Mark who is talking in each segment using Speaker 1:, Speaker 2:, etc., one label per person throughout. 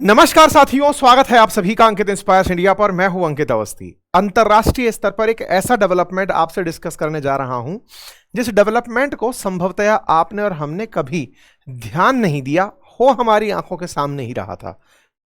Speaker 1: नमस्कार साथियों, स्वागत है आप सभी का अंकित इंस्पायर्स इंडिया पर। मैं हूं अंकित अवस्थी। अंतरराष्ट्रीय स्तर पर एक ऐसा डेवलपमेंट आपसे डिस्कस करने जा रहा हूं जिस डेवलपमेंट को संभवतया आपने और हमने कभी ध्यान नहीं दिया हो, हमारी आंखों के सामने ही रहा था।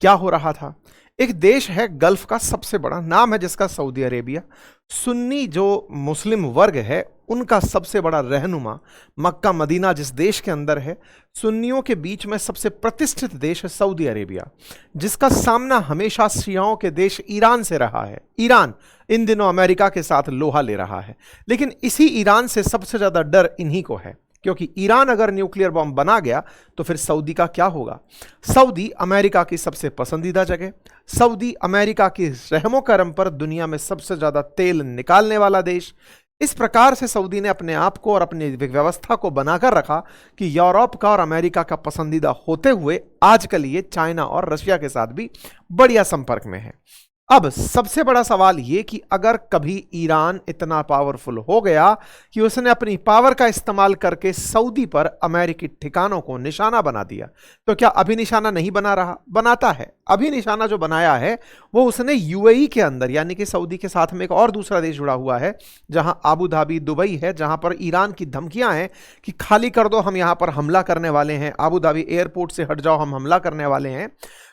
Speaker 1: क्या हो रहा था? एक देश है गल्फ का सबसे बड़ा, नाम है जिसका सऊदी अरेबिया। सुन्नी जो मुस्लिम वर्ग है उनका सबसे बड़ा रहनुमा, मक्का मदीना जिस देश के अंदर है, सुन्नियों के बीच में सबसे प्रतिष्ठित देश है सऊदी अरेबिया, जिसका सामना हमेशा शियाओं के देश ईरान से रहा है। ईरान इन दिनों अमेरिका के साथ लोहा ले रहा है, लेकिन इसी ईरान से सबसे ज्यादा डर इन्हीं को है, क्योंकि ईरान अगर न्यूक्लियर बॉम्ब बना गया तो फिर सऊदी का क्या होगा? सऊदी अमेरिका की सबसे पसंदीदा जगह, सऊदी अमेरिका की रहमो करम पर दुनिया में सबसे ज्यादा तेल निकालने वाला देश। इस प्रकार से सऊदी ने अपने आप को और अपनी व्यवस्था को बनाकर रखा कि यूरोप का और अमेरिका का पसंदीदा होते हुए आजकल ये चाइना और रशिया के साथ भी बढ़िया संपर्क में है। अब सबसे बड़ा सवाल ये कि अगर कभी ईरान इतना पावरफुल हो गया कि उसने अपनी पावर का इस्तेमाल करके सऊदी पर अमेरिकी ठिकानों को निशाना बना दिया, तो क्या अभी निशाना नहीं बना रहा? बनाता है। अभी निशाना जो बनाया है वो उसने यूएई के अंदर, यानी कि सऊदी के साथ में एक और दूसरा देश जुड़ा हुआ है जहां आबू धाबी, दुबई है, जहां पर ईरान की धमकियां हैं कि खाली कर दो, हम यहां पर हमला करने वाले हैं, आबू धाबी एयरपोर्ट से हट जाओ, हम हमला करने वाले हैं।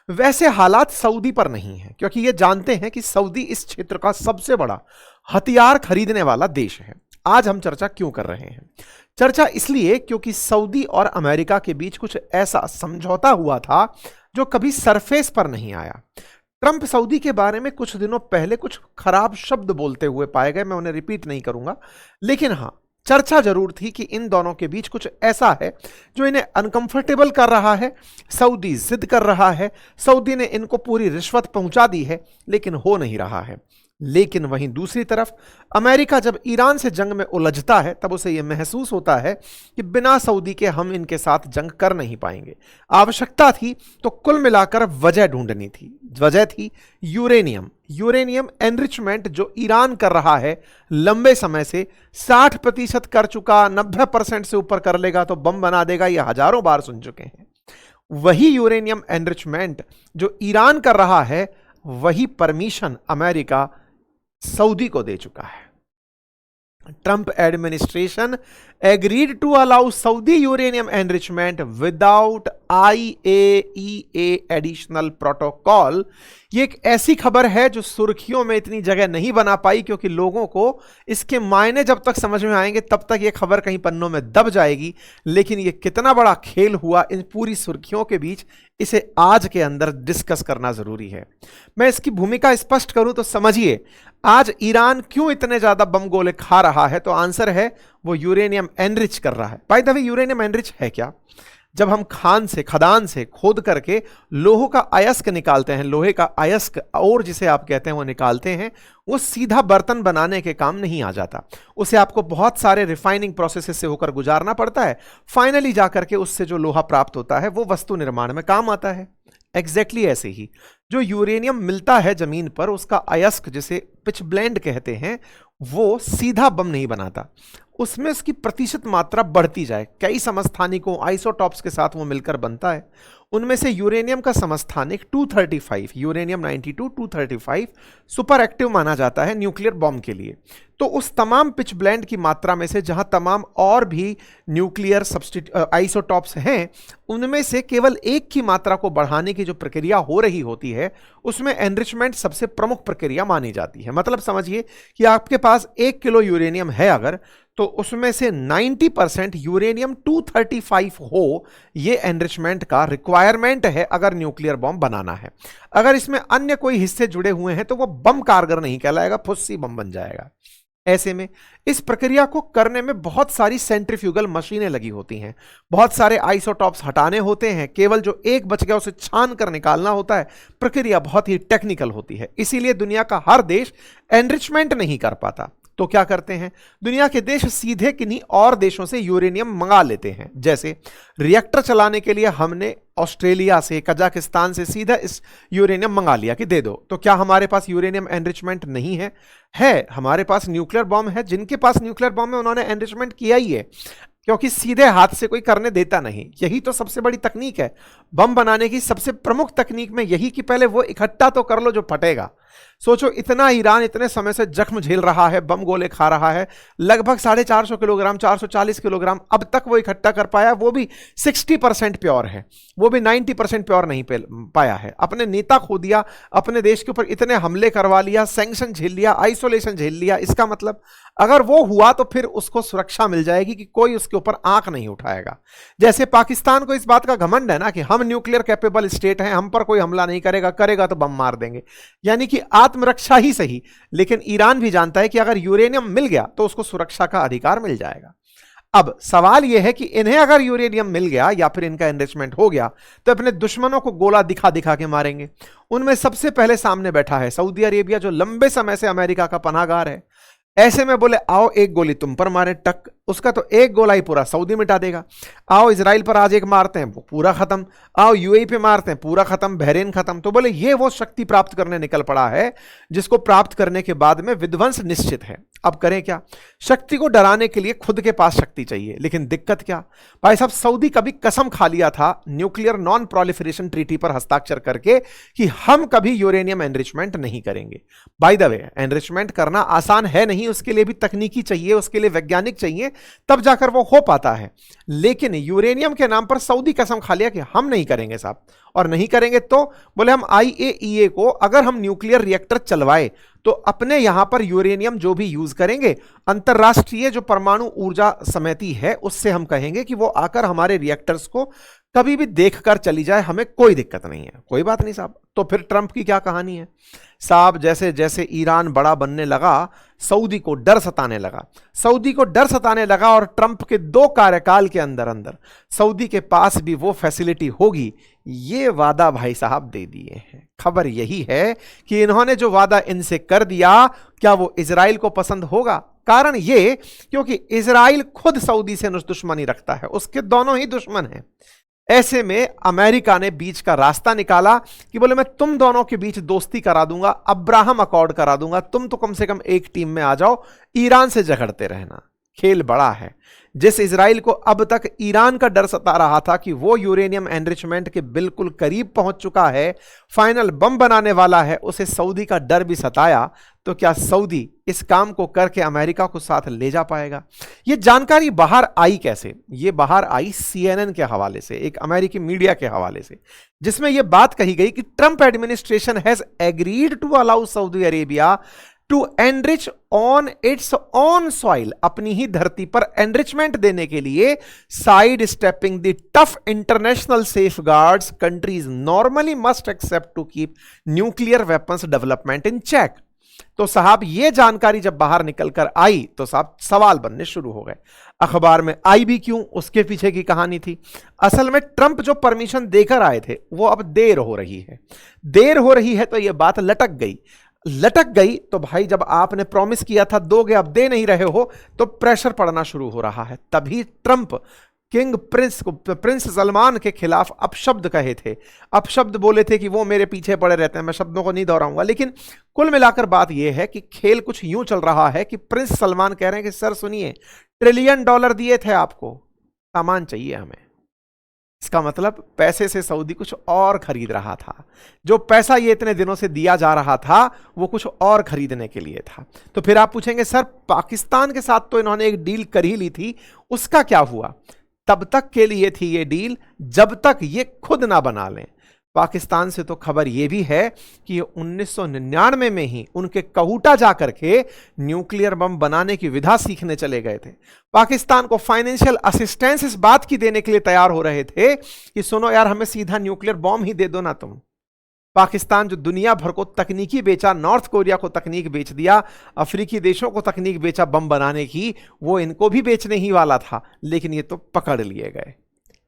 Speaker 1: वैसे हालात सऊदी पर नहीं है, क्योंकि ये जानते हैं कि सऊदी इस क्षेत्र का सबसे बड़ा हथियार खरीदने वाला देश है। आज हम चर्चा क्यों कर रहे हैं? चर्चा इसलिए क्योंकि सऊदी और अमेरिका के बीच कुछ ऐसा समझौता हुआ था जो कभी सरफेस पर नहीं आया। ट्रंप सऊदी के बारे में कुछ दिनों पहले कुछ खराब शब्द बोलते हुए पाए गए, मैं उन्हें रिपीट नहीं करूंगा, लेकिन हां, चर्चा जरूर थी कि इन दोनों के बीच कुछ ऐसा है जो इन्हें अनकंफर्टेबल कर रहा है। सऊदी जिद कर रहा है, सऊदी ने इनको पूरी रिश्वत पहुंचा दी है, लेकिन हो नहीं रहा है। लेकिन वहीं दूसरी तरफ अमेरिका जब ईरान से जंग में उलझता है तब उसे यह महसूस होता है कि बिना सऊदी के हम इनके साथ जंग कर नहीं पाएंगे। आवश्यकता थी तो कुल मिलाकर वजह ढूंढनी थी। वजह थी यूरेनियम एनरिचमेंट जो ईरान कर रहा है लंबे समय से। 60% कर चुका, 90% से ऊपर कर लेगा तो बम बना देगा, यह हजारों बार सुन चुके हैं। वही यूरेनियम एनरिचमेंट जो ईरान कर रहा है, वही परमिशन अमेरिका सऊदी को दे चुका है। Trump administration agreed to allow Saudi uranium enrichment without IAEA additional protocol. ये एक ऐसी खबर है जो सुर्खियों में इतनी जगह नहीं बना पाई, क्योंकि लोगों को इसके मायने जब तक समझ में आएंगे तब तक ये खबर कहीं पन्नों में दब जाएगी। लेकिन ये कितना बड़ा खेल हुआ इन पूरी सुर्खियों के बीच, इसे आज के अंदर डिस्कस करना जरूरी है। मैं इसकी भूमिका स्पष्ट करूं तो समझिए, आज ईरान क्यों इतने ज्यादा बम गोले खा रहा है, तो आंसर है वो यूरेनियम एनरिच कर रहा है। By the way, uranium enrich है क्या? जब हम खदान से खोद करके लोहे का अयस्क निकालते हैं, लोहे का अयस्क और जिसे आप कहते हैं वो निकालते हैं, वो सीधा बर्तन बनाने के काम नहीं आ जाता। उसे आपको बहुत सारे रिफाइनिंग प्रोसेसेस से होकर गुजारना पड़ता है। फाइनली जाकर के उससे जो लोहा प्राप्त होता है वो वस्तु निर्माण में काम आता है। एग्जैक्टली ऐसे ही जो यूरेनियम मिलता है जमीन पर, उसका अयस्क जिसे पिच ब्लेंड कहते हैं, वो सीधा बम नहीं बनाता। उसमें उसकी प्रतिशत मात्रा बढ़ती जाए, कई समस्थानिकों आइसोटॉप्स के साथ वो मिलकर बनता है। उनमें से यूरेनियम का समस्थानिक 235, यूरेनियम 92 235 सुपर एक्टिव माना जाता है न्यूक्लियर बॉम्ब के लिए। तो उस तमाम पिच ब्लेंड की मात्रा में से जहां तमाम और भी न्यूक्लियर आइसोटॉप्स हैं, उनमें से केवल एक की मात्रा को बढ़ाने की जो प्रक्रिया हो रही होती है, उसमें एनरिचमेंट सबसे प्रमुख प्रक्रिया मानी जाती है। मतलब समझिए कि आपके पास 1 किलो यूरेनियम है अगर, तो उसमें से 90% यूरेनियम 235 हो, यह एनरिचमेंट का रिक्वायरमेंट है अगर न्यूक्लियर बॉम्ब बनाना है। अगर इसमें अन्य कोई हिस्से जुड़े हुए हैं तो वो बम कारगर नहीं कहलाएगा, फुस्सी बम बन जाएगा। ऐसे में इस प्रक्रिया को करने में बहुत सारी सेंट्रीफ्यूगल मशीनें लगी होती हैं, बहुत सारे आइसोटॉप्स हटाने होते हैं, केवल जो एक बच गया उसे छान कर निकालना होता है। प्रक्रिया बहुत ही टेक्निकल होती है, इसीलिए दुनिया का हर देश एनरिचमेंट नहीं कर पाता। तो क्या करते हैं दुनिया के देश? सीधे किन्हीं और देशों से यूरेनियम मंगा लेते हैं। जैसे रिएक्टर चलाने के लिए हमने ऑस्ट्रेलिया से, कजाकिस्तान से सीधा इस यूरेनियम मंगा लिया कि दे दो। तो क्या हमारे पास यूरेनियम एनरिचमेंट नहीं है? है। हमारे पास न्यूक्लियर बॉम्ब है, जिनके पास न्यूक्लियर बॉम्ब है उन्होंने एनरिचमेंट किया ही है। क्योंकि सीधे हाथ से कोई करने देता नहीं। यही तो सबसे बड़ी तकनीक है बम बनाने की, सबसे प्रमुख तकनीक में यही कि पहले वो इकट्ठा तो कर लो जो फटेगा। सोचो इतना ईरान इतने समय से जख्म झेल रहा है, बम गोले खा रहा है, लगभग 450 किलोग्राम 440 किलोग्राम अब तक वो इकट्ठा कर पाया, वो भी 60% प्योर है, वो भी 90% प्योर नहीं पाया है। अपने नेता खो दिया, अपने देश के ऊपर इतने हमले करवा लिया, सैंक्शन झेल लिया, आइसोलेशन झेल लिया। इसका मतलब अगर वो हुआ तो फिर उसको सुरक्षा मिल जाएगी कि कोई उसके ऊपर आंख नहीं उठाएगा। जैसे पाकिस्तान को इस बात का घमंड है ना कि हम न्यूक्लियर कैपेबल स्टेट हैं, हम पर कोई हमला नहीं करेगा, करेगा तो बम मार देंगे, यानी कि आत्मरक्षा ही सही। लेकिन ईरान भी जानता है कि अगर यूरेनियम मिल गया तो उसको सुरक्षा का अधिकार मिल जाएगा। अब सवाल यह है कि इन्हें अगर यूरेनियम मिल गया या फिर इनका एनरिचमेंट हो गया तो अपने दुश्मनों को गोला दिखा दिखा के मारेंगे। उनमें सबसे पहले सामने बैठा है सऊदी अरेबिया, जो लंबे समय से अमेरिका का पनाहगार है। ऐसे में बोले आओ एक गोली तुम पर मारे, टक, उसका तो एक गोला ही पूरा सऊदी मिटा देगा। आओ इजराइल पर आज एक मारते हैं, वो पूरा खत्म। आओ यूएई पे मारते हैं, पूरा खत्म, बहरीन खत्म। तो बोले ये वो शक्ति प्राप्त करने निकल पड़ा है जिसको प्राप्त करने के बाद में विध्वंस निश्चित है। अब करें क्या? शक्ति को डराने के लिए खुद के पास शक्ति चाहिए, लेकिन दिक्कत क्या भाई साहब, सऊदी कभी कसम खा लिया था न्यूक्लियर नॉन प्रोलिफरेशन ट्रीटी पर हस्ताक्षर करके कि हम कभी यूरेनियम एनरिचमेंट नहीं करेंगे। बाय द वे, एनरिचमेंट करना आसान है नहीं, उसके लिए भी तकनीकी चाहिए, उसके लिए वैज्ञानिक चाहिए, तब जाकर वो हो पाता है। लेकिन यूरेनियम के नाम पर सऊदी कसम खा लिया कि हम नहीं करेंगे साहब, और नहीं करेंगे तो बोले हम IAEA को अगर हम न्यूक्लियर रिएक्टर चलवाए तो अपने यहां पर यूरेनियम जो भी यूज करेंगे, अंतरराष्ट्रीय जो परमाणु ऊर्जा समिति है उससे हम कहेंगे कि वो आकर हमारे रिएक्टर्स को कभी भी देखकर चली जाए, हमें कोई दिक्कत नहीं है। कोई बात नहीं साहब। तो फिर ट्रंप की क्या कहानी है साहब? जैसे जैसे ईरान बड़ा बनने लगा, सऊदी को डर सताने लगा, सऊदी को डर सताने लगा, और ट्रंप के 2 कार्यकाल के अंदर अंदर सऊदी के पास भी वो फैसिलिटी होगी, ये वादा भाई साहब दे दिए हैं। खबर यही है कि इन्होंने जो वादा इनसे कर दिया, क्या वो इजराइल को पसंद होगा? कारण ये क्योंकि इजराइल खुद सऊदी से दुश्मनी रखता है, उसके दोनों ही दुश्मन हैं। ऐसे में अमेरिका ने बीच का रास्ता निकाला कि बोले मैं तुम दोनों के बीच दोस्ती करा दूंगा, अब्राहम अकॉर्ड करा दूंगा, तुम तो कम से कम एक टीम में आ जाओ, ईरान से झगड़ते रहना। खेल बड़ा है। जिस इजराइल को अब तक ईरान का डर सता रहा था कि वो यूरेनियम एनरिचमेंट के बिल्कुल करीब पहुंच चुका है, फाइनल बम बनाने वाला है, उसे सऊदी का डर भी सताया, तो क्या सऊदी इस काम को करके अमेरिका को साथ ले जा पाएगा? ये जानकारी बाहर आई कैसे? ये बाहर आई CNN के हवाले से, एक अमेरिकी मीडिया के हवाले से, जिसमें यह बात कही गई कि Trump administration has agreed to allow Saudi Arabia to enrich on its on soil, अपनी ही धरती पर एनरिचमेंट देने के लिए side stepping the tough international safeguards countries normally must accept to keep nuclear weapons development in check. तो साहब ये जानकारी जब बाहर निकलकर आई तो साहब सवाल बनने शुरू हो गए। अखबार में आई भी क्यों, उसके पीछे की कहानी थी। असल में ट्रंप जो परमिशन देकर आए थे वो अब देर हो रही है, देर हो रही है, तो ये बात लटक गई। लटक गई तो भाई जब आपने प्रॉमिस किया था दोगे, अब दे नहीं रहे हो, तो प्रेशर पड़ना शुरू हो रहा है। तभी ट्रंप प्रिंस सलमान के खिलाफ अपशब्द कहे थे, अपशब्द बोले थे कि वो मेरे पीछे पड़े रहते हैं। मैं शब्दों को नहीं दोहराऊंगा, लेकिन कुल मिलाकर बात यह है कि खेल कुछ यूं चल रहा है कि प्रिंस सलमान कह रहे हैं कि सर सुनिए, $1 ट्रिलियन दिए थे आपको, सामान चाहिए हमें। इसका मतलब पैसे से सऊदी कुछ और खरीद रहा था, जो पैसा ये इतने दिनों से दिया जा रहा था वो कुछ और खरीदने के लिए था। तो फिर आप पूछेंगे सर पाकिस्तान के साथ तो इन्होंने एक डील कर ही ली थी, उसका क्या हुआ? तब तक के लिए थी ये डील जब तक ये खुद ना बना लें। पाकिस्तान से तो खबर यह भी है कि ये 1999 में ही उनके कहूटा जाकर के न्यूक्लियर बम बनाने की विधा सीखने चले गए थे। पाकिस्तान को फाइनेंशियल असिस्टेंस इस बात की देने के लिए तैयार हो रहे थे कि सुनो यार, हमें सीधा न्यूक्लियर बम ही दे दो ना तुम। पाकिस्तान जो दुनिया भर को तकनीकी बेचा, नॉर्थ कोरिया को तकनीक बेच दिया, अफ्रीकी देशों को तकनीक बेचा बम बनाने की, वो इनको भी बेचने ही वाला था, लेकिन ये तो पकड़ लिए गए।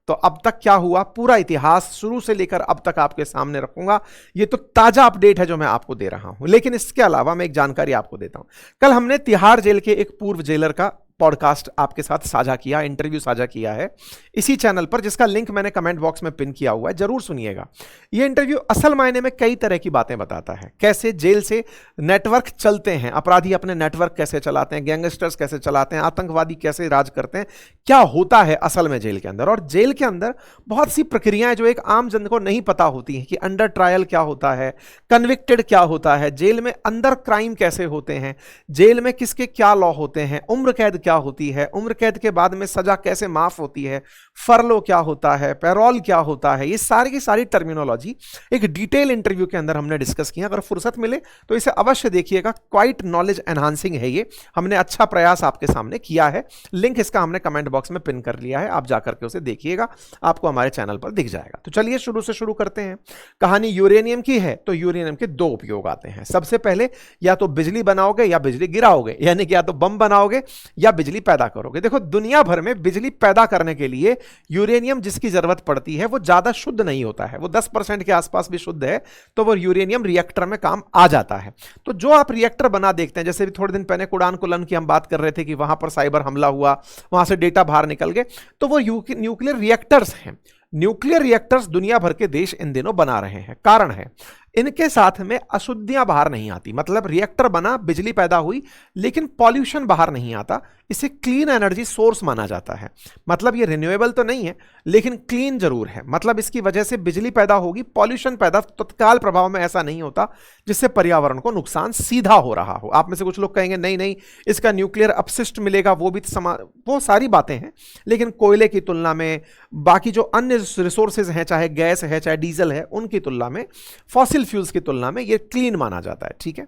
Speaker 1: तो अब तक क्या हुआ, पूरा इतिहास शुरू से लेकर अब तक आपके सामने रखूंगा। ये तो ताजा अपडेट है जो मैं आपको दे रहा हूं, लेकिन इसके अलावा मैं एक जानकारी आपको देता हूं। कल हमने तिहाड़ जेल के एक पूर्व जेलर का पॉडकास्ट आपके साथ साझा किया, इंटरव्यू साझा किया है इसी चैनल पर, जिसका लिंक मैंने कमेंट बॉक्स में पिन किया हुआ है, जरूर सुनिएगा। यह इंटरव्यू असल मायने में कई तरह की बातें बताता है, कैसे जेल से नेटवर्क चलते हैं, अपराधी अपने नेटवर्क कैसे चलाते हैं, गैंगस्टर्स कैसे चलाते हैं, आतंकवादी कैसे राज करते हैं, क्या होता है असल में जेल के अंदर। और जेल के अंदर बहुत सी प्रक्रियाएं जो एक आम जन को नहीं पता होती हैं कि अंडर ट्रायल क्या होता है, कन्विक्टेड क्या होता है, जेल में अंदर क्राइम कैसे होते हैं, जेल में किसके क्या लॉ होते हैं, उम्र कैद क्या होती है, उम्र कैद के बाद में सजा कैसे माफ होती है, फरलो क्या होता है, पैरोल क्या होता है, ये सारी की सारी टर्मिनोलॉजी एक डिटेल इंटरव्यू के अंदर हमने डिस्कस किया। अगर फुर्सत मिले तो इसे अवश्य देखिएगा, क्वाइट नॉलेज एनहांसिंग है ये, हमने अच्छा प्रयास आपके सामने किया है। लिंक इसका हमने कमेंट बॉक्स में पिन कर लिया है, आप जाकर के उसे देखिएगा, आपको हमारे चैनल पर दिख जाएगा। तो चलिए शुरू से शुरू करते हैं। कहानी यूरेनियम की है, तो यूरेनियम के दो उपयोग आते हैं। सबसे पहले या तो बिजली बनाओगे या बिजली गिराओगे, यानी कि या तो बम बनाओगे या बिजली पैदा करोगे। देखो दुनिया भर में बिजली पैदा करने के लिए यूरेनियम जिसकी जरूरत पड़ती है वो ज्यादा शुद्ध नहीं होता है, वो 10% के आसपास भी शुद्ध है, तो वो यूरेनियम रिएक्टर में काम आ जाता है। तो जो आप रिएक्टर बना देखते हैं, जैसे भी थोड़े दिन पहले कुडानकुलन की हम बात कर रहे थे कि वहां पर साइबर हमला हुआ, वहां से डेटा बाहर निकल गए, तो वो न्यूक्लियर रिएक्टर्स हैं। न्यूक्लियर रिएक्टर्स दुनिया भर के देश इन दिनों बना रहे हैं। कारण है इनके साथ में अशुद्धियां बाहर नहीं आती, मतलब रिएक्टर बना, बिजली पैदा हुई, लेकिन पॉल्यूशन बाहर नहीं आता। इसे क्लीन एनर्जी सोर्स माना जाता है। मतलब ये रिन्यूएबल तो नहीं है लेकिन क्लीन जरूर है, मतलब इसकी वजह से बिजली पैदा होगी, पॉल्यूशन पैदा तत्काल प्रभाव में ऐसा नहीं होता जिससे पर्यावरण को नुकसान सीधा हो रहा हो। आप में से कुछ लोग कहेंगे नहीं नहीं इसका न्यूक्लियर अपशिष्ट मिलेगा, वो भी वो सारी बातें हैं, लेकिन कोयले की तुलना में, बाकी जो अन्य रिसोर्सेज हैं, चाहे गैस है चाहे डीजल है, उनकी तुलना में, फॉसिल फ्यूल्स की तुलना में ये क्लीन माना जाता है। ठीक है,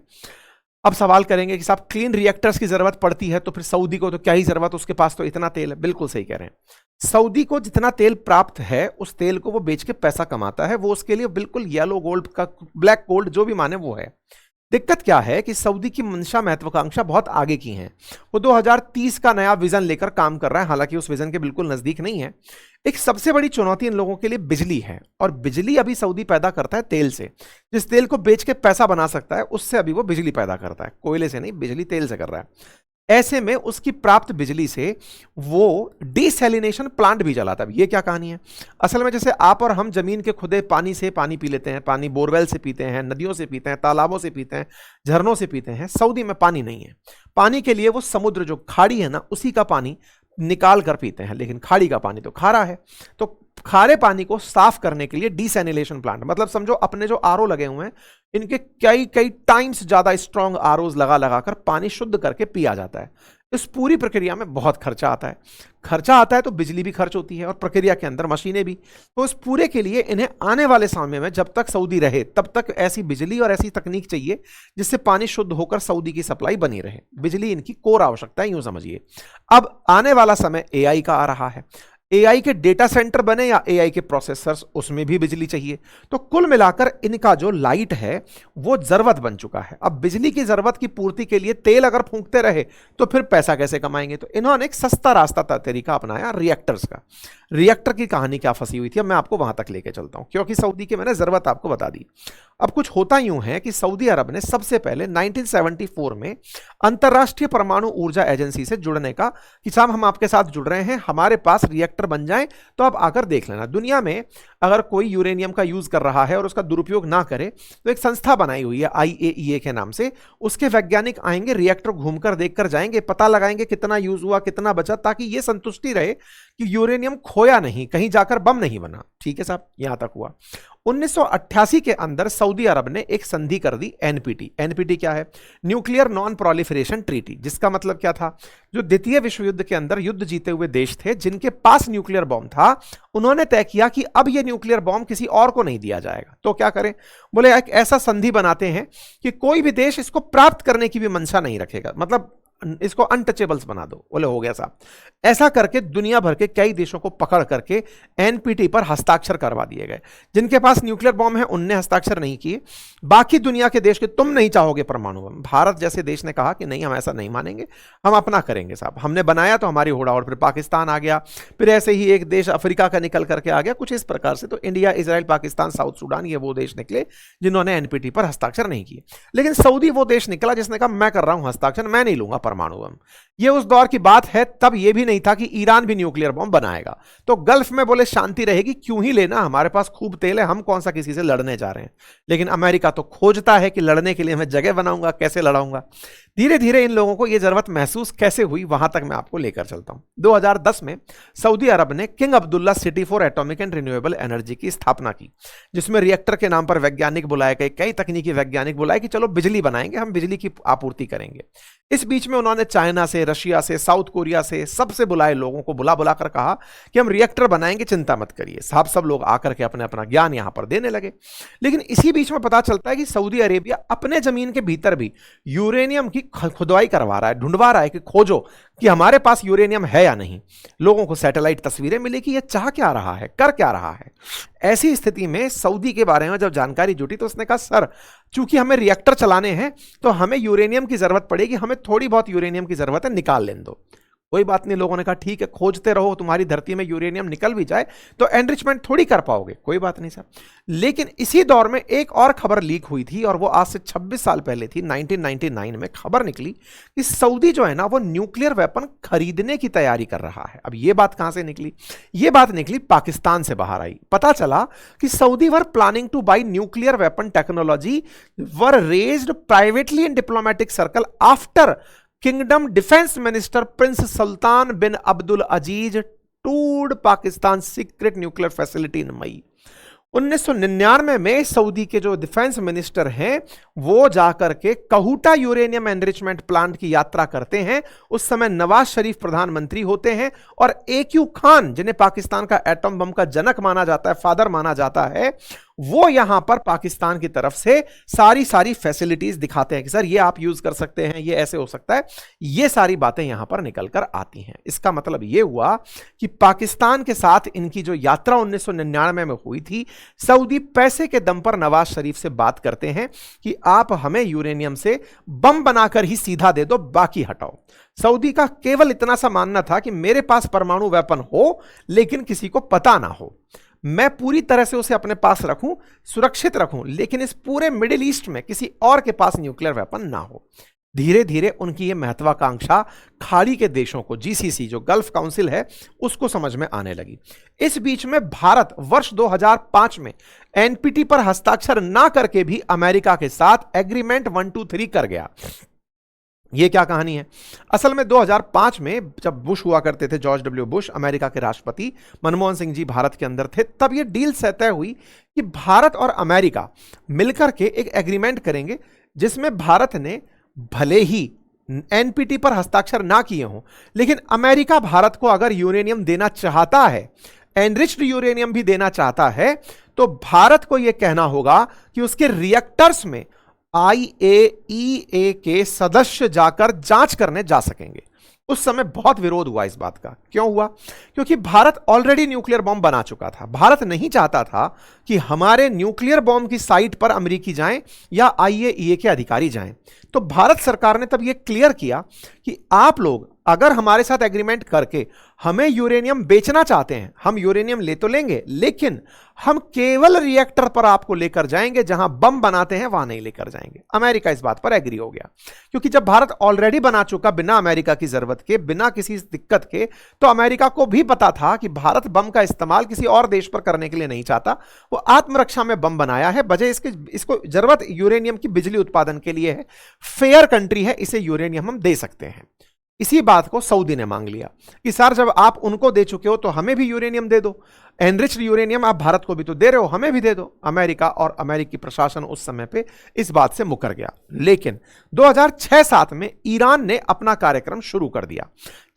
Speaker 1: अब सवाल करेंगे कि साहब क्लीन रिएक्टर्स की जरूरत पड़ती है तो फिर सऊदी को तो क्या ही जरूरत, उसके पास तो इतना तेल है। बिल्कुल सही कह रहे हैं, सऊदी को जितना तेल प्राप्त है उस तेल को वो बेच के पैसा कमाता है, वो उसके लिए बिल्कुल येलो गोल्ड का, ब्लैक गोल्ड जो भी माने वो है। दिक्कत क्या है कि सऊदी की मंशा महत्वाकांक्षा बहुत आगे की है, वो 2030 का नया विजन लेकर काम कर रहा है, हालांकि उस विजन के बिल्कुल नजदीक नहीं है। एक सबसे बड़ी चुनौती इन लोगों के लिए बिजली है, और बिजली अभी सऊदी पैदा करता है तेल से। जिस तेल को बेच के पैसा बना सकता है उससे अभी वो बिजली पैदा करता है, कोयले से नहीं, बिजली तेल से कर रहा है। ऐसे में उसकी प्राप्त बिजली से वो डिसैलिनेशन प्लांट भी चलाता है। ये क्या कहानी है? असल में जैसे आप और हम जमीन के खुदे पानी से पानी पी लेते हैं, पानी बोरवेल से पीते हैं, नदियों से पीते हैं, तालाबों से पीते हैं, झरनों से पीते हैं। सऊदी में पानी नहीं है, पानी के लिए वो समुद्र जो खाड़ी है ना, उसी का पानी निकाल कर पीते हैं, लेकिन खाड़ी का पानी तो खारा है। तो खारे पानी को साफ करने के लिए डिसैलिनेशन प्लांट, मतलब समझो अपने जो आरओ लगे हुए हैं इनके कई कई टाइम्स ज्यादा स्ट्रॉन्ग आरओज लगा लगा कर पानी शुद्ध करके पिया जाता है। इस पूरी प्रक्रिया में बहुत खर्चा आता है, खर्चा आता है तो बिजली भी खर्च होती है और प्रक्रिया के अंदर मशीनें भी। तो इस पूरे के लिए इन्हें आने वाले समय में जब तक सऊदी रहे तब तक ऐसी बिजली और ऐसी तकनीक चाहिए जिससे पानी शुद्ध होकर सऊदी की सप्लाई बनी रहे। बिजली इनकी कोर आवश्यकता है, यूं समझिए। अब आने वाला समय एआई का आ रहा है, एआई के डेटा सेंटर बने या एआई के प्रोसेसर्स, उसमें भी बिजली चाहिए। तो कुल मिलाकर इनका जो लाइट है वो जरूरत बन चुका है। अब बिजली की जरूरत की पूर्ति के लिए तेल अगर फूंकते रहे तो फिर पैसा कैसे कमाएंगे? तो इन्होंने एक सस्ता रास्ता तरीका अपनाया, रिएक्टर्स का। रिएक्टर की कहानी क्या फंसी हुई थी, अब मैं आपको वहां तक लेके चलता हूं, क्योंकि सऊदी की मैंने जरूरत आपको बता दी। अब कुछ होता यूं है कि सऊदी अरब ने सबसे पहले 1974 में अंतरराष्ट्रीय परमाणु ऊर्जा एजेंसी से जुड़ने का, कि साहब हम आपके साथ जुड़ रहे हैं, हमारे पास रिएक्टर बन जाए तो आप आकर देख लेना। दुनिया में अगर कोई यूरेनियम का यूज कर रहा है और उसका दुरुपयोग ना करे तो एक संस्था बनाई हुई है IAEA के नाम से, उसके वैज्ञानिक आएंगे, रिएक्टर घूमकर देखकर जाएंगे, पता लगाएंगे कितना यूज हुआ, कितना बचा, ताकि यह संतुष्टि रहे कि यूरेनियम खोया नहीं, कहीं जाकर बम नहीं बना। ठीक है साहब, यहां तक हुआ। 1988 के अंदर सऊदी अरब ने एक संधि कर दी, एनपीटी। एनपीटी क्या है? न्यूक्लियर नॉन प्रोलिफरेशन ट्रीटी, जिसका मतलब क्या था, जो द्वितीय विश्व युद्ध के अंदर युद्ध जीते हुए देश थे जिनके पास न्यूक्लियर बॉम्ब था, उन्होंने तय किया कि अब यह न्यूक्लियर बॉम्ब किसी और को नहीं दिया जाएगा। तो क्या करें? बोले एक ऐसा संधि बनाते हैं कि कोई भी देश इसको प्राप्त करने की भी मंशा नहीं रखेगा, मतलब इसको अनटचेबल्स बना दो। बोले हो गया साहब। ऐसा करके दुनिया भर के कई देशों को पकड़ करके एनपीटी पर हस्ताक्षर करवा दिए गए। जिनके पास न्यूक्लियर बॉम्ब है उनने हस्ताक्षर नहीं किए, बाकी दुनिया के देश के, तुम नहीं चाहोगे परमाणु बम, भारत जैसे देश ने कहा कि नहीं हम ऐसा नहीं मानेंगे, हम अपना करेंगे साहब, हमने बनाया तो हमारी होड़ा। और फिर पाकिस्तान आ गया, फिर ऐसे ही एक देश अफ्रीका का निकल करके आ गया, कुछ इस प्रकार से। तो India, Israel, Pakistan, south Sudan, ये वो देश निकले जिन्होंने एनपीटी पर हस्ताक्षर नहीं किए। लेकिन सऊदी वो देश निकला जिसने कहा मैं कर रहा हूं हस्ताक्षर, मैं नहीं लूंगा परमाणु बम। ये उस दौर की बात है, तब ये भी नहीं था कि ईरान भी न्यूक्लियर बम बनाएगा। तो गल्फ में बोले शांति रहेगी, क्यों ही लेना, हमारे पास खूब तेल है, हम कौन सा किसी से लड़ने जा रहे हैं। लेकिन अमेरिका तो खोजता है कि लड़ने के लिए मैं जगह बनाऊंगा, कैसे लड़ाऊंगा। धीरे धीरे इन लोगों को यह जरूरत महसूस कैसे हुई, वहां तक मैं आपको लेकर चलता हूं। 2010 में सऊदी अरब ने king Abdullah city for atomic and renewable energy की स्थापना की, जिसमें रिएक्टर के नाम पर वैज्ञानिक बुलाए गए, कई तकनीकी वैज्ञानिक बुलाए कि चलो बिजली बनाएंगे, हम बिजली की आपूर्ति करेंगे। इस बीच में उन्होंने चाइना से, रशिया से, साउथ कोरिया से, सबसे बुलाए लोगों को बुला बुला कर कहा कि हम रिएक्टर बनाएंगे, चिंता मत करिए साहब। सब लोग आकर के अपने अपना ज्ञान यहां पर देने लगे। लेकिन इसी बीच में पता चलता है कि सऊदी अरेबिया अपने जमीन के भीतर भी यूरेनियम की खुदाई करवा रहा है, ढूंढवा रहा है कि खोजो कि हमारे पास यूरेनियम है या नहीं। लोगों को सैटेलाइट तस्वीरें मिली कि यह चाह क्या रहा है, कर क्या रहा है। ऐसी स्थिति में सऊदी के बारे में जब जानकारी जुटी तो उसने कहा, सर चूंकि हमें रिएक्टर चलाने हैं तो हमें यूरेनियम की जरूरत पड़ेगी, हमें थोड़ी बहुत यूरेनियम की जरूरत है, निकाल लेने दो। कोई बात नहीं, लोगों ने कहा ठीक है, खोजते रहो, तुम्हारी धरती में यूरेनियम निकल भी जाए तो एनरिचमेंट थोड़ी कर पाओगे, कोई बात नहीं सर। लेकिन इसी दौर में एक और खबर लीक हुई थी, और वो आज से 26 साल पहले थी। 1999 में खबर निकली कि सऊदी जो है ना, वो न्यूक्लियर वेपन खरीदने की तैयारी कर रहा है। अब ये बात कहां से निकली? ये बात निकली पाकिस्तान से बाहर आई। पता चला कि Saudi were planning to buy nuclear weapon technology were raised privately in diplomatic circle after kingdom defence minister prince Sultan bin Abdul Aziz toured Pakistan secret nuclear facility in May 1999 में। सऊदी के जो डिफेंस मिनिस्टर हैं वो जाकर के Kahuta uranium enrichment plant की यात्रा करते हैं। उस समय नवाज शरीफ प्रधानमंत्री होते हैं, और AQ खान, जिन्हें पाकिस्तान का एटम बम का जनक माना जाता है, फादर माना जाता है, वो यहां पर पाकिस्तान की तरफ से सारी फैसिलिटीज दिखाते हैं कि सर ये आप यूज कर सकते हैं, ये ऐसे हो सकता है। ये सारी बातें यहां पर निकल कर आती हैं। इसका मतलब ये हुआ कि पाकिस्तान के साथ इनकी जो यात्रा 1999 में हुई थी, सऊदी पैसे के दम पर नवाज शरीफ से बात करते हैं कि आप हमें यूरेनियम से बम बनाकर ही सीधा दे दो, बाकी हटाओ। सऊदी का केवल इतना सा मानना था कि मेरे पास परमाणु वेपन हो, लेकिन किसी को पता ना हो, मैं पूरी तरह से उसे अपने पास रखूं, सुरक्षित रखूं, लेकिन इस पूरे मिडिल ईस्ट में किसी और के पास न्यूक्लियर वेपन ना हो। धीरे धीरे उनकी यह महत्वाकांक्षा खाड़ी के देशों को, GCC जो गल्फ काउंसिल है, उसको समझ में आने लगी। इस बीच में भारत वर्ष 2005 में NPT पर हस्ताक्षर ना करके भी अमेरिका के साथ एग्रीमेंट 123 कर गया। ये क्या कहानी है? असल में 2005 में जब बुश हुआ करते थे, जॉर्ज W बुश अमेरिका के राष्ट्रपति, मनमोहन सिंह जी भारत के अंदर थे, तब ये डील तय हुई कि भारत और अमेरिका मिलकर के एक एग्रीमेंट करेंगे, जिसमें भारत ने भले ही NPT पर हस्ताक्षर ना किए हों, लेकिन अमेरिका भारत को अगर यूरेनियम देना चाहता है, एनरिच्ड यूरेनियम भी देना चाहता है, तो भारत को यह कहना होगा कि उसके रिएक्टर्स में IAEA के सदस्य जाकर जांच करने जा सकेंगे। उस समय बहुत विरोध हुआ इस बात का। क्यों हुआ? क्योंकि भारत ऑलरेडी न्यूक्लियर बॉम्ब बना चुका था। भारत नहीं चाहता था कि हमारे न्यूक्लियर बॉम्ब की साइट पर अमेरिकी जाएं या IAEA के अधिकारी जाएं। तो भारत सरकार ने तब यह क्लियर किया कि आप लोग अगर हमारे साथ एग्रीमेंट करके हमें यूरेनियम बेचना चाहते हैं, हम यूरेनियम ले तो लेंगे, लेकिन हम केवल रिएक्टर पर आपको लेकर जाएंगे, जहां बम बनाते हैं वहां नहीं लेकर जाएंगे। अमेरिका इस बात पर एग्री हो गया, क्योंकि जब भारत ऑलरेडी बना चुका बिना अमेरिका की जरूरत के, बिना किसी दिक्कत के, तो अमेरिका को भी पता था कि भारत बम का इस्तेमाल किसी और देश पर करने के लिए नहीं चाहता, वो आत्मरक्षा में बम बनाया है, बजाय इसको जरूरत यूरेनियम की बिजली उत्पादन के लिए है, फेयर कंट्री है, इसे यूरेनियम हम दे सकते हैं। इसी बात को सऊदी ने मांग लिया कि सर जब आप उनको दे चुके हो तो हमें भी यूरेनियम दे दो, एनरिच्ड यूरेनियम आप भारत को भी तो दे रहे हो, हमें भी दे दो। अमेरिका और अमेरिकी प्रशासन उस समय पे इस बात से मुकर गया। लेकिन 2006-07 में ईरान ने अपना कार्यक्रम शुरू कर दिया।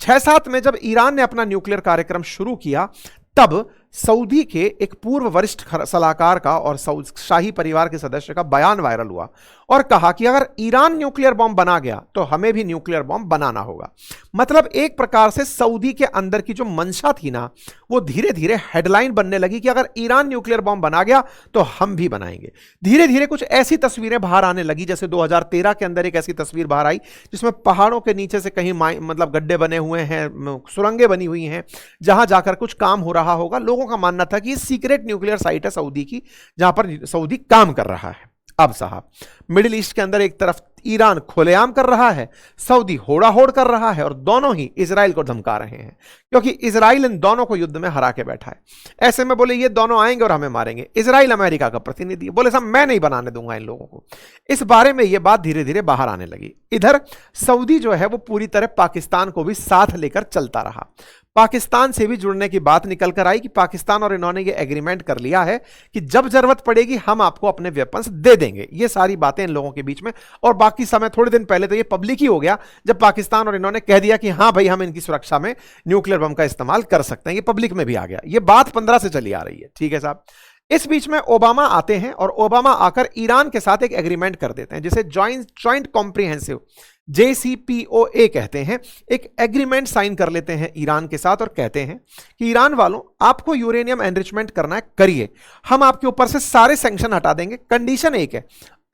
Speaker 1: 6-7 में जब ईरान ने अपना न्यूक्लियर कार्यक्रम शुरू किया, तब सऊदी के एक पूर्व वरिष्ठ सलाहकार का और शाही परिवार के सदस्य का बयान वायरल हुआ और कहा कि अगर ईरान न्यूक्लियर बॉम्ब बना गया तो हमें भी न्यूक्लियर बॉम्ब बनाना होगा। मतलब एक प्रकार से सऊदी के अंदर की जो मंशा थी ना, वो धीरे धीरे हेडलाइन बनने लगी कि अगर ईरान न्यूक्लियर बॉम्ब बना गया तो हम भी बनाएंगे। धीरे धीरे कुछ ऐसी तस्वीरें बाहर आने लगी, जैसे 2013 के अंदर एक ऐसी तस्वीर बाहर आई जिसमें पहाड़ों के नीचे से कहीं मतलब गड्ढे बने हुए हैं, सुरंगें बनी हुई हैं, जहां जाकर कुछ काम हो रहा होगा। लोगों का मानना था कि ये सीक्रेट न्यूक्लियर साइट है सऊदी की, जहां पर सऊदी काम कर रहा है। अब साहब, मिडिल ईस्ट के अंदर एक तरफ ईरान खुलेआम कर रहा है, सऊदी होड़ाहोड़ कर रहा है, और दोनों ही इजराइल को धमका रहे हैं, क्योंकि इजराइल इन दोनों को युद्ध में हरा के बैठा है। ऐसे में बोले ये दोनों आएंगे और हमें मारेंगे। इजराइल अमेरिका का प्रतिनिधि बोले साहब मैं नहीं बनाने दूंगा इन लोगों को। इस बारे में ये बात धीरे धीरे बाहर आने लगी। इधर सऊदी जो है वो पूरी तरह पाकिस्तान को भी साथ लेकर चलता रहा। पाकिस्तान से भी जुड़ने की बात निकल कर आई कि पाकिस्तान और इन्होंने ये एग्रीमेंट कर लिया है कि जब जरूरत पड़ेगी हम आपको अपने वेपन्स दे देंगे। ये सारी बातें इन लोगों के बीच में, और बाकी समय थोड़े दिन पहले तो ये पब्लिक ही हो गया जब पाकिस्तान और इन्होंने कह दिया कि हाँ भाई हम इनकी सुरक्षा में न्यूक्लियर बम का इस्तेमाल कर सकते हैं। ये पब्लिक में भी आ गया। ये बात 15 से चली आ रही है, ठीक है साहब। इस बीच में ओबामा आते हैं और ओबामा आकर ईरान के साथ एक एग्रीमेंट कर देते हैं जिसे जॉइंट कॉम्प्रिहेंसिव JCPOA कहते हैं। एक एग्रीमेंट साइन कर लेते हैं ईरान के साथ और कहते हैं कि ईरान वालों आपको यूरेनियम एनरिचमेंट करना है, करिए, हम आपके ऊपर से सारे सैंक्शन हटा देंगे। कंडीशन एक है,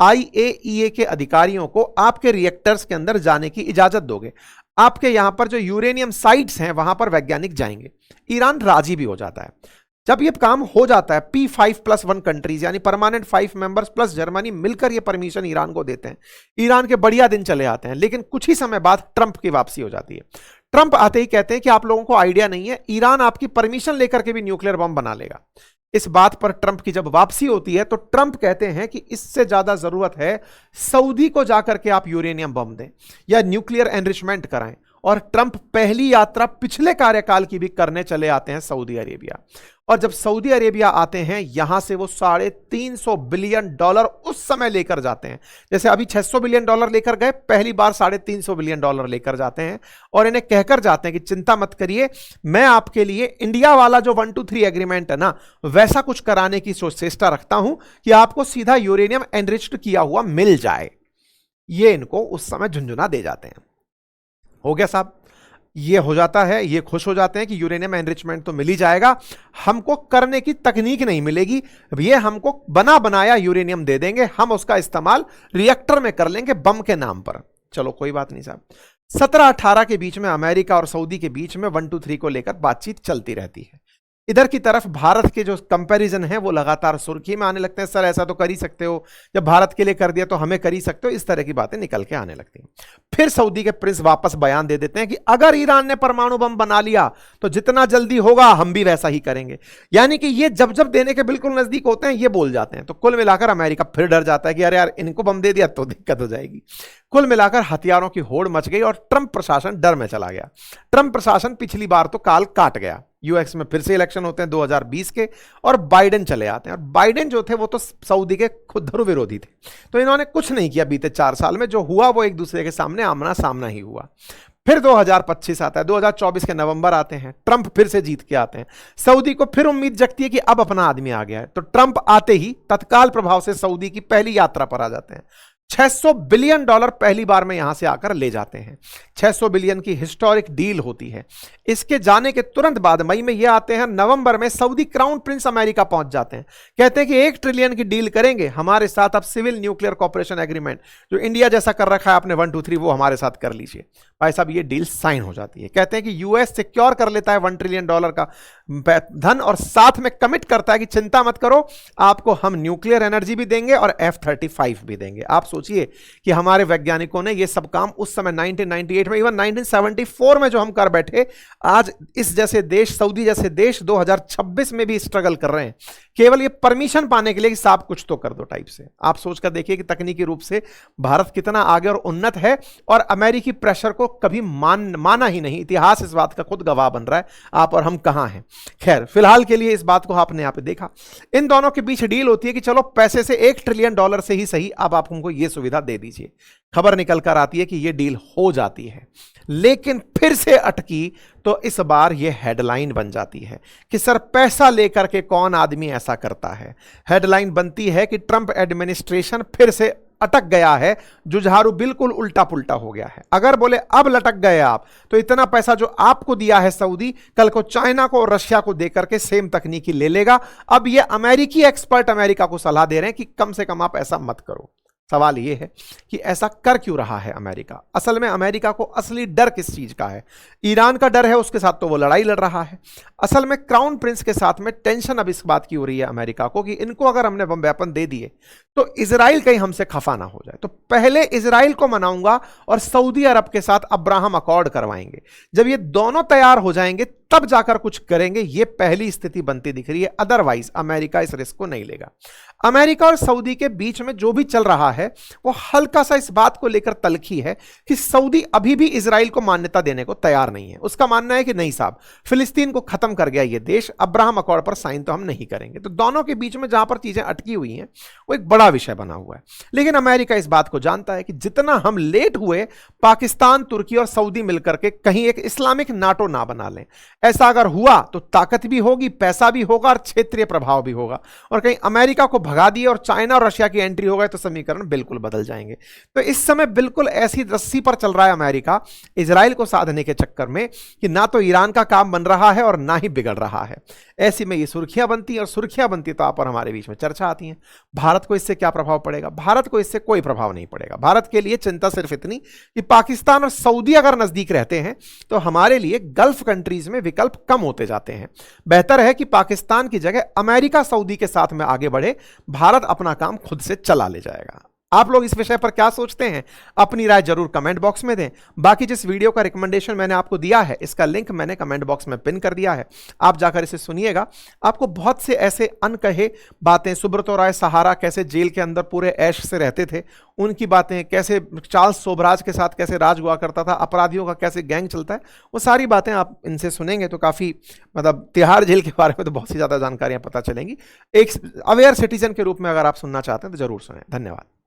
Speaker 1: IAEA के अधिकारियों को आपके रिएक्टर्स के अंदर जाने की इजाजत दोगे, आपके यहां पर जो यूरेनियम साइट्स हैं वहां पर वैज्ञानिक जाएंगे। ईरान राजी भी हो जाता है। जब ये काम हो जाता है, P5+1 कंट्रीज यानी परमानेंट 5 मेंबर्स प्लस जर्मनी मिलकर ये परमिशन ईरान को देते हैं। ईरान के बढ़िया दिन चले आते हैं, लेकिन कुछ ही समय बाद ट्रंप की वापसी हो जाती है। ट्रंप आते ही कहते हैं कि आप लोगों को आइडिया नहीं है, ईरान आपकी परमिशन लेकर के भी न्यूक्लियर बम बना लेगा। इस बात पर ट्रंप की जब वापसी होती है तो ट्रंप कहते हैं कि इससे ज्यादा जरूरत है सऊदी को जाकर के आप यूरेनियम बम दें या न्यूक्लियर एनरिचमेंट कराएं। और ट्रंप पहली यात्रा पिछले कार्यकाल की भी करने चले आते हैं सऊदी अरेबिया। और जब सऊदी अरेबिया आते हैं यहां से वो $350 बिलियन उस समय लेकर जाते हैं। जैसे अभी $600 बिलियन लेकर गए, पहली बार $350 बिलियन लेकर जाते हैं और इन्हें कहकर जाते हैं कि चिंता मत करिए, मैं आपके लिए इंडिया वाला जो 123 एग्रीमेंट है ना, वैसा कुछ कराने की चेष्टा रखता हूं कि आपको सीधा यूरेनियम एनरिच्ड किया हुआ मिल जाए। ये इनको उस समय झुंझुना दे जाते हैं। हो गया साहब, ये हो जाता है, ये खुश हो जाते हैं कि यूरेनियम एनरिचमेंट तो मिल ही जाएगा, हमको करने की तकनीक नहीं मिलेगी, ये हमको बना बनाया यूरेनियम दे देंगे, हम उसका इस्तेमाल रिएक्टर में कर लेंगे बम के नाम पर। चलो कोई बात नहीं साहब। 17-18 के बीच में अमेरिका और सऊदी के बीच में 123 को लेकर बातचीत चलती रहती है। इधर की तरफ भारत के जो कंपैरिजन है वो लगातार सुर्खी में आने लगते हैं। सर ऐसा तो कर ही सकते हो, जब भारत के लिए कर दिया तो हमें कर ही सकते हो, इस तरह की बातें निकल के आने लगती हैं। फिर सऊदी के प्रिंस वापस बयान दे देते हैं कि अगर ईरान ने परमाणु बम बना लिया तो जितना जल्दी होगा हम भी वैसा ही करेंगे। यानी कि ये जब जब देने के बिल्कुल नजदीक होते हैं ये बोल जाते हैं। तो कुल मिलाकर अमेरिका फिर डर जाता है कि अरे यार इनको बम दे दिया तो दिक्कत हो जाएगी। कुल मिलाकर हथियारों की होड़ मच गई और ट्रंप प्रशासन डर में चला गया। ट्रंप प्रशासन पिछली बार तो काल काट गया। यूएस में फिर से इलेक्शन होते हैं 2020 के और बाइडेन चले आते हैं। और बाइडेन जो थे वो तो सऊदी के खुदरू विरोधी थे, तो इन्होंने कुछ नहीं किया बीते 4 साल में। जो हुआ वो एक दूसरे के सामने आमना सामना ही हुआ। फिर 2025 आता है, 2024 के नवंबर आते हैं, ट्रंप फिर से जीत के आते हैं। सऊदी को फिर उम्मीद जगती है कि अब अपना आदमी आ गया है, तो ट्रंप आते ही तत्काल प्रभाव से सऊदी की पहली यात्रा पर आ जाते हैं। $600 बिलियन पहली बार में यहां से आकर ले जाते हैं। 600 बिलियन की हिस्टोरिक डील होती है। इसके जाने के तुरंत बाद मई में ये आते हैं, नवंबर में सऊदी क्राउन प्रिंस अमेरिका पहुंच जाते हैं। कहते हैं कि 1 ट्रिलियन की डील करेंगे हमारे साथ, अब सिविल न्यूक्लियर कॉर्पोरेशन एग्रीमेंट जो इंडिया जैसा कर रखा है आपने 123 वो हमारे साथ कर लीजिए। भाई साहब ये डील साइन हो जाती है। कहते हैं कि यूएस सिक्योर कर लेता है $1 ट्रिलियन का धन और साथ में कमिट करता है कि चिंता मत करो, आपको हम न्यूक्लियर एनर्जी भी देंगे और F-35 भी देंगे। आप सोचिए कि हमारे वैज्ञानिकों ने ये सब काम उस समय 1998 में, इवन 1974 में जो हम कर बैठे, आज इस जैसे देश, सऊदी जैसे देश 2026 में भी स्ट्रगल कर रहे हैं केवल ये परमिशन पाने के लिए कि साहब कुछ तो कर दो टाइप से। आप सोचकर देखिए कि तकनीकी रूप से भारत कितना आगे और उन्नत है और अमेरिकी प्रेशर को कभी माना ही नहीं। इतिहास इस बात का खुद गवाह बन रहा है, आप और हम कहां हैं। खैर फिलहाल के लिए इस बात को आपने यहां पे देखा। इन दोनों के बीच डील होती है कि चलो पैसे से $1 ट्रिलियन से ही सही, अब आप हमको ये सुविधा दे दीजिए। खबर निकल कर आती है कि ये डील हो जाती है, लेकिन फिर से अटकी तो इस बार ये हेडलाइन बन जाती है कि सर पैसा लेकर के कौन आदमी ऐसा करता है। हेडलाइन बनती है कि ट्रंप एडमिनिस्ट्रेशन फिर से अटक गया है, जुझारू बिल्कुल उल्टा पुल्टा हो गया है। अगर बोले अब लटक गए आप तो इतना पैसा जो आपको दिया है सऊदी, कल को चाइना को और रशिया को देकर के सेम तकनीकी ले लेगा। अब ये अमेरिकी एक्सपर्ट अमेरिका को सलाह दे रहे हैं कि कम से कम आप ऐसा मत करो। सवाल यह है कि ऐसा कर क्यों रहा है अमेरिका। असल में अमेरिका को असली डर किस चीज का है? ईरान का डर है, उसके साथ तो वो लड़ाई लड़ रहा है। असल में क्राउन प्रिंस के साथ में टेंशन अब इस बात की हो रही है अमेरिका को कि इनको अगर हमने बम वेपन दे दिए तो इजराइल कहीं हमसे खफा ना हो जाए, तो पहले इजराइल को मनाऊंगा और सऊदी अरब के साथ अब्राहम अकॉर्ड करवाएंगे। जब ये दोनों तैयार हो जाएंगे तब जाकर कुछ करेंगे, ये पहली स्थिति बनती दिख रही है। अदरवाइज अमेरिका इस रिस्क को नहीं लेगा। अमेरिका और सऊदी के बीच में जो भी चल रहा है वो हल्का सा इस बात को लेकर तलखी है कि सऊदी अभी भी इजराइल को मान्यता देने को तैयार नहीं है। उसका मानना है कि नहीं साहब, फिलिस्तीन को खत्म कर गया ये देश, अब्राहम अकॉर्ड पर साइन तो हम नहीं करेंगे। तो दोनों के बीच में जहां पर चीजें अटकी हुई हैं वो एक बड़ा विषय बना हुआ है। लेकिन अमेरिका इस बात को जानता है कि जितना हम लेट हुए, पाकिस्तान, तुर्की और सऊदी मिलकर के कहीं एक इस्लामिक नाटो ना बना लें। ऐसा अगर हुआ तो ताकत भी होगी, पैसा भी होगा और क्षेत्रीय प्रभाव भी होगा, और कहीं अमेरिका को भगा दिए और चाइना और रशिया की एंट्री हो गए तो समीकरण बिल्कुल बदल जाएंगे। तो इस समय बिल्कुल ऐसी रस्सी पर चल रहा है अमेरिका इजराइल को साधने के चक्कर में कि ना तो ईरान का काम बन रहा है और ना ही बिगड़ रहा है। ऐसी में ये सुर्खियां बनती हैं, और सुर्खियां बनती तो आप और हमारे बीच में चर्चा आती है। भारत को इससे क्या प्रभाव पड़ेगा? भारत को इससे कोई प्रभाव नहीं पड़ेगा। भारत के लिए चिंता सिर्फ इतनी कि पाकिस्तान और सऊदी अगर नजदीक रहते हैं तो हमारे लिए गल्फ कंट्रीज में विकल्प कम होते जाते हैं। बेहतर है कि पाकिस्तान की जगह अमेरिका सऊदी के साथ में आगे बढ़े, भारत अपना काम खुद से चला ले जाएगा। आप लोग इस विषय पर क्या सोचते हैं? अपनी राय जरूर कमेंट बॉक्स में दें। बाकी जिस वीडियो का रिकमेंडेशन मैंने आपको दिया है, इसका लिंक मैंने कमेंट बॉक्स में पिन कर दिया है, आप जाकर इसे सुनिएगा। आपको बहुत से ऐसे अनकहे बातें, सुब्रतो राय सहारा कैसे जेल के अंदर पूरे ऐश से रहते थे, उनकी बातें, कैसे चार्ल्स सोबराज के साथ कैसे राज हुआ करता था, अपराधियों का कैसे गैंग चलता है, वो सारी बातें आप इनसे सुनेंगे तो काफ़ी, मतलब तिहाड़ जेल के बारे में तो बहुत सी ज़्यादा जानकारियाँ पता चलेंगी। एक अवेयर सिटीजन के रूप में अगर आप सुनना चाहते हैं तो जरूर सुनें। धन्यवाद।